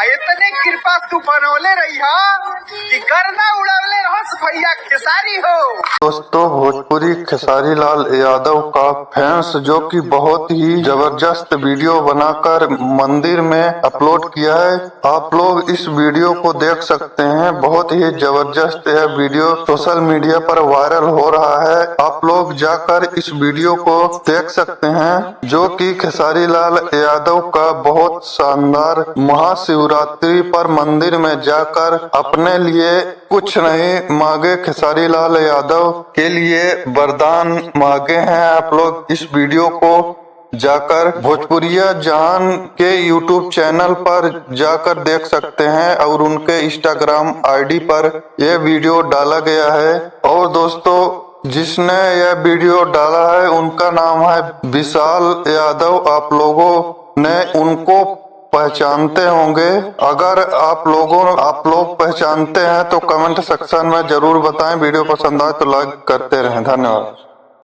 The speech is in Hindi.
इतने कृपा तू बनौले रही कि गर्दा उड़ावले रहस भैया खेसारी हो। दोस्तों, भोजपुरी खेसारी लाल यादव का फैंस जो कि बहुत ही जबरदस्त वीडियो बनाकर मंदिर में अपलोड किया है। आप लोग इस वीडियो को देख सकते हैं। बहुत ही जबरदस्त यह वीडियो सोशल मीडिया पर वायरल हो रहा है। आप लोग जाकर इस वीडियो को देख सकते हैं, जो कि खेसारी लाल यादव का बहुत शानदार महाशिवरात्रि पर मंदिर में जाकर अपने लिए कुछ नहीं मांगे, खेसारी लाल यादव के लिए वरदान मांगे हैं। आप लोग इस वीडियो को जाकर भोजपुरिया जहान के यूट्यूब चैनल पर जाकर देख सकते हैं और उनके इंस्टाग्राम आईडी पर यह वीडियो डाला गया है। और दोस्तों, जिसने यह वीडियो डाला है उनका नाम है विशाल यादव। आप लोगों ने उनको पहचानते होंगे। अगर आप लोग पहचानते हैं तो कमेंट सेक्शन में जरूर बताएं। वीडियो पसंद आए तो लाइक करते रहें। धन्यवाद।